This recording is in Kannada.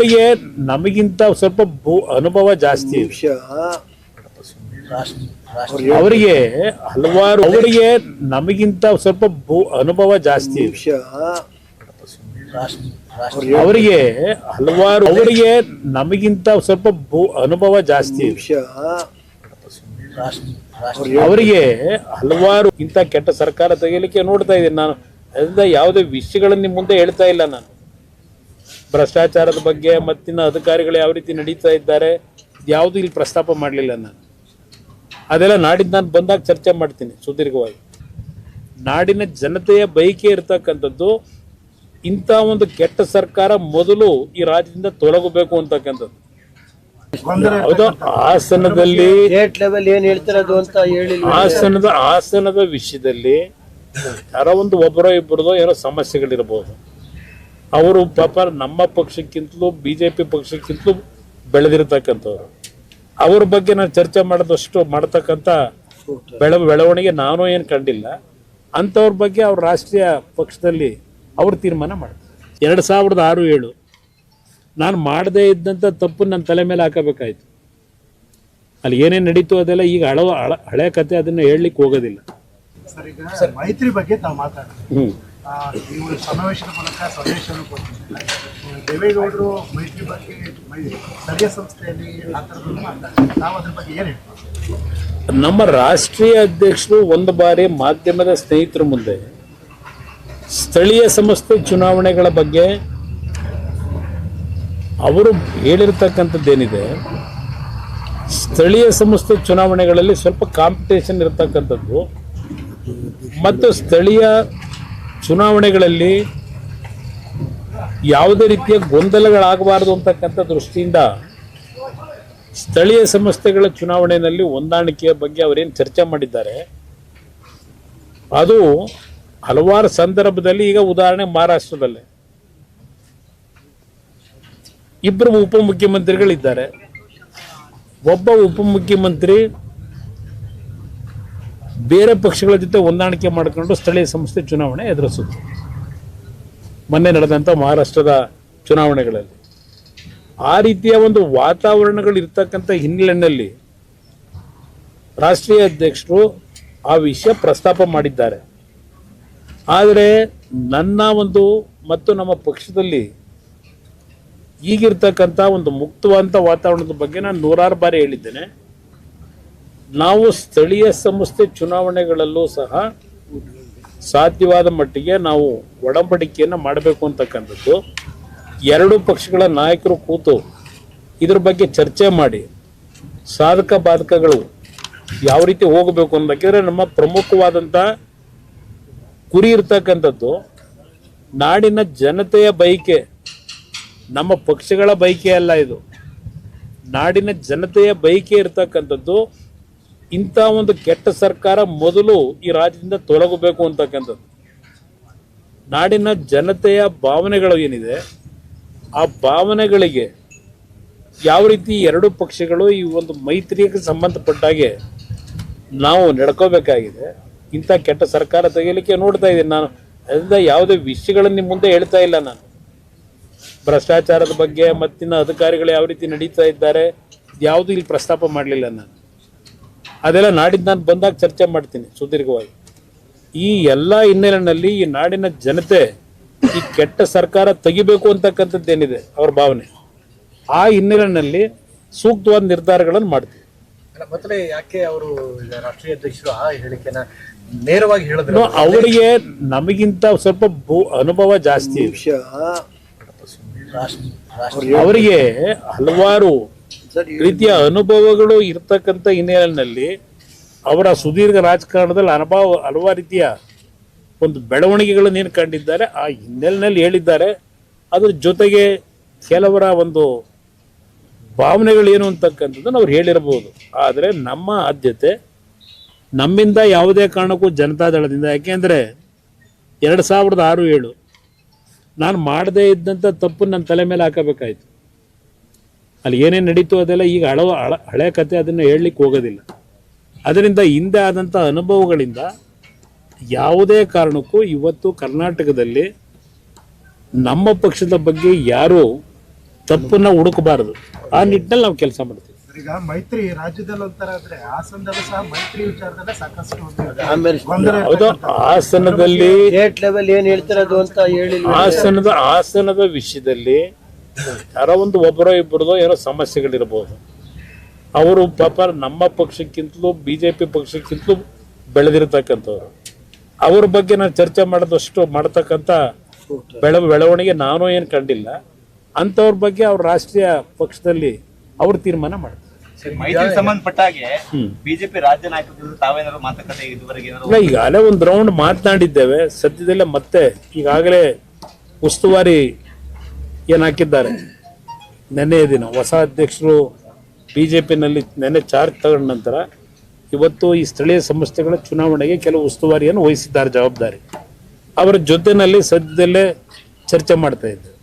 ಅವರಿಗೆ ನಮಗಿಂತ ಸ್ವಲ್ಪ ಅನುಭವ ಜಾಸ್ತಿ ಇದೆ. ಅವರಿಗೆ ನಮಗಿಂತ ಸ್ವಲ್ಪ ಅನುಭವ ಜಾಸ್ತಿ ಇದೆ. ಅವರಿಗೆ ನಮಗಿಂತ ಸ್ವಲ್ಪ ಅನುಭವ ಜಾಸ್ತಿ ಇದೆ. ಅವರಿಗೆ ಹಲವಾರು ಇಂಥ ಕೆಟ್ಟ ಸರ್ಕಾರ ತೆಗೆಯಲಿಕ್ಕೆ ನೋಡ್ತಾ ಇದ್ದೀನಿ ನಾನು. ಅದರಿಂದ ಯಾವುದೇ ವಿಷಯಗಳನ್ನು ನಿಮ್ಮ ಮುಂದೆ ಹೇಳ್ತಾ ಇಲ್ಲ ನಾನು. ಭ್ರಷ್ಟಾಚಾರದ ಬಗ್ಗೆ ಮತ್ತಿನ ಅಧಿಕಾರಿಗಳು ಯಾವ ರೀತಿ ನಡೀತಾ ಇದ್ದಾರೆ ಯಾವುದು ಇಲ್ಲಿ ಪ್ರಸ್ತಾಪ ಮಾಡಲಿಲ್ಲ ನಾನು. ಅದೆಲ್ಲ ನಾಡಿದ್ದು ನಾನು ಬಂದಾಗ ಚರ್ಚೆ ಮಾಡ್ತೀನಿ ಸುದೀರ್ಘವಾಗಿ. ನಾಡಿನ ಜನತೆಯ ಬಯಕೆ ಇರ್ತಕ್ಕಂಥದ್ದು ಇಂಥ ಒಂದು ಕೆಟ್ಟ ಸರ್ಕಾರ ಮೊದಲು ಈ ರಾಜ್ಯದಿಂದ ತೊಲಗಬೇಕು ಅಂತಕ್ಕಂಥದ್ದು. ಹೌದು, ಹಾಸನದ ವಿಷಯದಲ್ಲಿ ಯಾರೋ ಒಬ್ಬರೋ ಇಬ್ಬರದೋ ಏನೋ ಸಮಸ್ಯೆಗಳಿರ್ಬೋದು. ಅವರು ಪಾಪ ನಮ್ಮ ಪಕ್ಷಕ್ಕಿಂತಲೂ ಬಿಜೆಪಿ ಪಕ್ಷಕ್ಕಿಂತಲೂ ಬೆಳೆದಿರ್ತಕ್ಕಂಥವ್ರು. ಅವ್ರ ಬಗ್ಗೆ ನಾನು ಚರ್ಚೆ ಮಾಡೋದಷ್ಟು ಮಾಡ್ತಕ್ಕಂಥ ಬೆಳವಣಿಗೆ ನಾನು ಏನು ಕಂಡಿಲ್ಲ. ಅಂಥವ್ರ ಬಗ್ಗೆ ಅವ್ರ ರಾಷ್ಟ್ರೀಯ ಪಕ್ಷದಲ್ಲಿ ಅವ್ರು ತೀರ್ಮಾನ ಮಾಡ್ತಾರೆ. 2006-7 ನಾನು ಮಾಡದೇ ಇದ್ದಂಥ ತಪ್ಪು ನನ್ನ ತಲೆ ಮೇಲೆ ಹಾಕಬೇಕಾಯ್ತು. ಅಲ್ಲಿ ಏನೇನು ನಡೀತು ಅದೆಲ್ಲ ಈಗ ಹಳೆ ಕತೆ, ಅದನ್ನ ಹೇಳಲಿಕ್ಕೆ ಹೋಗೋದಿಲ್ಲ. ಮೈತ್ರಿ ಬಗ್ಗೆ ತಾವು ಮಾತಾಡ್ತೀವಿ. ಇವರು ಸಮಾವೇಶದ ಮೂಲಕ ಸಂದೇಶವನ್ನು ಕೊಡ್ತಿದ್ದಾರೆ. ದೇವೇಗೌಡರು ಮೈತ್ರಿ ಬಗ್ಗೆ ಸ್ಥಳೀಯ ಸಂಸ್ಥೆಯಲ್ಲಿ ಆ ಥರದನ್ನು ಮಾತಾಡ್ತಾರೆ. ನಾವು ಅದ್ರ ಬಗ್ಗೆ ಏನು ಹೇಳ್ತೀವಿ? ನಮ್ಮ ರಾಷ್ಟ್ರೀಯ ಅಧ್ಯಕ್ಷರು ಒಂದು ಬಾರಿ ಮಾಧ್ಯಮದ ಸ್ನೇಹಿತರ ಮುಂದೆ ಸ್ಥಳೀಯ ಸಂಸ್ಥೆ ಚುನಾವಣೆಗಳ ಬಗ್ಗೆ ಅವರು ಹೇಳಿರ್ತಕ್ಕಂಥದ್ದೇನಿದೆ, ಸ್ಥಳೀಯ ಸಂಸ್ಥೆ ಚುನಾವಣೆಗಳಲ್ಲಿ ಸ್ವಲ್ಪ ಕಾಂಪಿಟೇಷನ್ ಇರತಕ್ಕಂಥದ್ದು ಮತ್ತು ಸ್ಥಳೀಯ ಚುನಾವಣೆಗಳಲ್ಲಿ ಯಾವುದೇ ರೀತಿಯ ಗೊಂದಲಗಳಾಗಬಾರದು ಅಂತಕ್ಕಂಥ ದೃಷ್ಟಿಯಿಂದ ಸ್ಥಳೀಯ ಸಂಸ್ಥೆಗಳ ಚುನಾವಣೆಯಲ್ಲಿ ಹೊಂದಾಣಿಕೆಯ ಬಗ್ಗೆ ಅವರೇನು ಚರ್ಚೆ ಮಾಡಿದ್ದಾರೆ ಅದು ಹಲವಾರು ಸಂದರ್ಭದಲ್ಲಿ, ಈಗ ಉದಾಹರಣೆ ಮಹಾರಾಷ್ಟ್ರದಲ್ಲೇ ಇಬ್ಬರು ಉಪಮುಖ್ಯಮಂತ್ರಿಗಳಿದ್ದಾರೆ. ಒಬ್ಬ ಉಪಮುಖ್ಯಮಂತ್ರಿ ಬೇರೆ ಪಕ್ಷಗಳ ಜೊತೆ ಹೊಂದಾಣಿಕೆ ಮಾಡಿಕೊಂಡು ಸ್ಥಳೀಯ ಸಂಸ್ಥೆ ಚುನಾವಣೆ ಎದುರಿಸುತ್ತೆ. ಮೊನ್ನೆ ನಡೆದಂಥ ಮಹಾರಾಷ್ಟ್ರದ ಚುನಾವಣೆಗಳಲ್ಲಿ ಆ ರೀತಿಯ ಒಂದು ವಾತಾವರಣಗಳು ಇರ್ತಕ್ಕಂಥ ಹಿನ್ನೆಲೆಯಲ್ಲಿ ರಾಷ್ಟ್ರೀಯ ಅಧ್ಯಕ್ಷರು ಆ ವಿಷಯ ಪ್ರಸ್ತಾಪ ಮಾಡಿದ್ದಾರೆ. ಆದರೆ ನನ್ನ ಮತ್ತು ನಮ್ಮ ಪಕ್ಷದಲ್ಲಿ ಈಗಿರ್ತಕ್ಕಂಥ ಒಂದು ಮುಕ್ತವಾದಂಥ ವಾತಾವರಣದ ಬಗ್ಗೆ ನಾನು 100 ಬಾರಿ ಹೇಳಿದ್ದೇನೆ. ನಾವು ಸ್ಥಳೀಯ ಸಂಸ್ಥೆ ಚುನಾವಣೆಗಳಲ್ಲೂ ಸಹ ಸಾಧ್ಯವಾದ ಮಟ್ಟಿಗೆ ನಾವು ಒಡಂಬಡಿಕೆಯನ್ನು ಮಾಡಬೇಕು ಅಂತಕ್ಕಂಥದ್ದು. ಎರಡೂ ಪಕ್ಷಗಳ ನಾಯಕರು ಕೂತು ಇದ್ರ ಬಗ್ಗೆ ಚರ್ಚೆ ಮಾಡಿ ಸಾಧಕ ಬಾಧಕಗಳು ಯಾವ ರೀತಿ ಹೋಗಬೇಕು ಅನ್ನೋದಕ್ಕೆ ನಮ್ಮ ಪ್ರಮುಖವಾದಂಥ ಗುರಿ ಇರ್ತಕ್ಕಂಥದ್ದು ನಾಡಿನ ಜನತೆಯ ಬಯಕೆ, ನಮ್ಮ ಪಕ್ಷಗಳ ಬಯಕೆ ಅಲ್ಲ. ಇದು ನಾಡಿನ ಜನತೆಯ ಬಯಕೆ ಇರ್ತಕ್ಕಂಥದ್ದು ಇಂಥ ಒಂದು ಕೆಟ್ಟ ಸರ್ಕಾರ ಮೊದಲು ಈ ರಾಜ್ಯದಿಂದ ತೊಲಗಬೇಕು ಅಂತಕ್ಕಂಥದ್ದು. ನಾಡಿನ ಜನತೆಯ ಭಾವನೆಗಳು ಏನಿದೆ ಆ ಭಾವನೆಗಳಿಗೆ ಯಾವ ರೀತಿ ಎರಡೂ ಪಕ್ಷಗಳು ಈ ಒಂದು ಮೈತ್ರಿಗೆ ಸಂಬಂಧಪಟ್ಟಾಗೆ ನಾವು ನಡ್ಕೋಬೇಕಾಗಿದೆ. ಇಂಥ ಕೆಟ್ಟ ಸರ್ಕಾರ ತೆಗೆಯಲಿಕ್ಕೆ ನೋಡ್ತಾ ಇದ್ದೀನಿ ನಾನು. ಅದರಿಂದ ಯಾವುದೇ ವಿಷಯಗಳನ್ನು ನಿಮ್ಮ ಮುಂದೆ ಹೇಳ್ತಾ ಇಲ್ಲ ನಾನು. ಭ್ರಷ್ಟಾಚಾರದ ಬಗ್ಗೆ ಮತ್ತಿನ ಅಧಿಕಾರಿಗಳು ಯಾವ ರೀತಿ ನಡೀತಾ ಇದ್ದಾರೆ ಯಾವುದು ಇಲ್ಲಿ ಪ್ರಸ್ತಾಪ ಮಾಡಲಿಲ್ಲ ನಾನು. ಅದೆಲ್ಲ ನಾಡಿದ್ದು ನಾನು ಬಂದಾಗ ಚರ್ಚೆ ಮಾಡ್ತೀನಿ ಸುದೀರ್ಘವಾಗಿ. ಈ ಎಲ್ಲ ಹಿನ್ನೆಲೆಯಲ್ಲಿ ಈ ನಾಡಿನ ಜನತೆ ಈ ಕೆಟ್ಟ ಸರ್ಕಾರ ತೆಗಿಬೇಕು ಅಂತಕ್ಕಂಥದ್ದೇನಿದೆ ಅವ್ರ ಭಾವನೆ, ಆ ಹಿನ್ನೆಲೆಯಲ್ಲಿ ಸೂಕ್ತವಾದ ನಿರ್ಧಾರಗಳನ್ನು ಮಾಡ್ತೀವಿ. ಮೊದಲೇ ಯಾಕೆ ಅವರು ರಾಷ್ಟ್ರೀಯ ಅಧ್ಯಕ್ಷರು ಆ ಹೇಳಿಕೆನ ನೇರವಾಗಿ ಹೇಳಿದ್ರು? ಅವರಿಗೆ ನಮಗಿಂತ ಸ್ವಲ್ಪ ಅನುಭವ ಜಾಸ್ತಿ ಇದೆ. ಅವರಿಗೆ ಹಲವಾರು ರೀತಿಯ ಅನುಭವಗಳು ಇರ್ತಕ್ಕಂಥ ಹಿನ್ನೆಲೆಯಲ್ಲಿ ಅವರ ಸುದೀರ್ಘ ರಾಜಕಾರಣದಲ್ಲಿ ಹಲವಾರು ರೀತಿಯ ಒಂದು ಬೆಳವಣಿಗೆಗಳನ್ನು ಏನು ಕಂಡಿದ್ದಾರೆ ಆ ಹಿನ್ನೆಲೆಯಲ್ಲಿ ಹೇಳಿದ್ದಾರೆ. ಅದ್ರ ಜೊತೆಗೆ ಕೆಲವರ ಒಂದು ಭಾವನೆಗಳೇನು ಅಂತಕ್ಕಂಥದ್ದನ್ನು ಅವ್ರು ಹೇಳಿರ್ಬೋದು. ಆದರೆ ನಮ್ಮ ಆದ್ಯತೆ ನಮ್ಮಿಂದ ಯಾವುದೇ ಕಾರಣಕ್ಕೂ ಜನತಾದಳದಿಂದ, ಯಾಕೆಂದರೆ 2006-7 ನಾನು ಮಾಡದೇ ಇದ್ದಂಥ ತಪ್ಪು ನನ್ನ ತಲೆ ಮೇಲೆ ಹಾಕಬೇಕಾಯ್ತು. ಅಲ್ಲಿ ಏನೇನು ನಡೀತು ಅದೆಲ್ಲ ಈಗ ಹಳೆ ಕತೆ, ಅದನ್ನು ಹೇಳಲಿಕ್ಕೆ ಹೋಗೋದಿಲ್ಲ. ಅದರಿಂದ ಹಿಂದೆ ಆದಂಥ ಅನುಭವಗಳಿಂದ ಯಾವುದೇ ಕಾರಣಕ್ಕೂ ಇವತ್ತು ಕರ್ನಾಟಕದಲ್ಲಿ ನಮ್ಮ ಪಕ್ಷದ ಬಗ್ಗೆ ಯಾರೂ ತಪ್ಪನ್ನ ಹುಡುಕಬಾರದು. ಆ ನಿಟ್ಟಿನಲ್ಲಿ ನಾವು ಕೆಲಸ ಮಾಡ್ತೀವಿ. ಈಗ ಮೈತ್ರಿ ರಾಜ್ಯದಲ್ಲಿ ಒಂಥರ ಆದ್ರೆ ಹಾಸನದಲ್ಲೂ ಸಹ ಮೈತ್ರಿ ವಿಚಾರದಲ್ಲೇ ಸಾಕಷ್ಟು ಗೊಂದಲ ಹೌದು, ಹಾಸನದಲ್ಲಿ ಸ್ಟೇಟ್ ಲೆವೆಲ್ ಏನ್ ಹೇಳ್ತಿರೋದು ಅಂತ ಹೇಳಿ ಹಾಸನದ ವಿಷಯದಲ್ಲಿ ಯಾರೋ ಒಬ್ಬರೋ ಇಬ್ಬರದೋ ಏನೋ ಸಮಸ್ಯೆಗಳಿರ್ಬೋದು. ಅವರು ಪಾಪ ನಮ್ಮ ಪಕ್ಷಕ್ಕಿಂತಲೂ ಬಿಜೆಪಿ ಪಕ್ಷಕ್ಕಿಂತಲೂ ಬೆಳೆದಿರ್ತಕ್ಕಂಥವ್ರು. ಅವ್ರ ಬಗ್ಗೆ ನಾನು ಚರ್ಚೆ ಮಾಡಿದಷ್ಟು ಮಾಡ್ತಕ್ಕಂಥ ಬೆಳವಣಿಗೆ ನಾನು ಏನು ಕಂಡಿಲ್ಲ. ಅಂಥವ್ರ ಬಗ್ಗೆ ಅವ್ರ ರಾಷ್ಟ್ರೀಯ ಪಕ್ಷದಲ್ಲಿ ಅವ್ರು ತೀರ್ಮಾನ ಮಾಡ್ತಾರೆ. ಮೈತ್ರಿಗೆ ಸಂಬಂಧಪಟ್ಟ ಹಾಗೆ ಬಿಜೆಪಿ ರಾಜ್ಯ ನಾಯಕರು ತಾವೇನಾದ್ರು ಮಾತುಕತೆ ಇದುವರೆಗೆ ಇಲ್ಲ, ಈಗಾಗಲೇ ಒಂದು ರೌಂಡ್ ಮಾತನಾಡಿದ್ದೇವೆ. ಸದ್ಯದಲ್ಲೇ ಮತ್ತೆ ಈಗಾಗಲೇ ಉಸ್ತುವಾರಿ ಏನು ಹಾಕಿದ್ದಾರೆ. ನೆನ್ನೆಯ ದಿನ ಹೊಸ ಅಧ್ಯಕ್ಷರು ಬಿಜೆಪಿನಲ್ಲಿ ನೆನ್ನೆ ಚಾರ್ಜ್ ತಗೊಂಡ ನಂತರ ಇವತ್ತು ಈ ಸ್ಥಳೀಯ ಸಂಸ್ಥೆಗಳ ಚುನಾವಣೆಗೆ ಕೆಲವು ಉಸ್ತುವಾರಿಯನ್ನು ವಹಿಸಿದ್ದಾರೆ, ಜವಾಬ್ದಾರಿ. ಅವರ ಜೊತೆಯಲ್ಲಿ ಸದ್ಯದಲ್ಲೇ ಚರ್ಚೆ ಮಾಡ್ತಾ ಇದ್ದೇವೆ.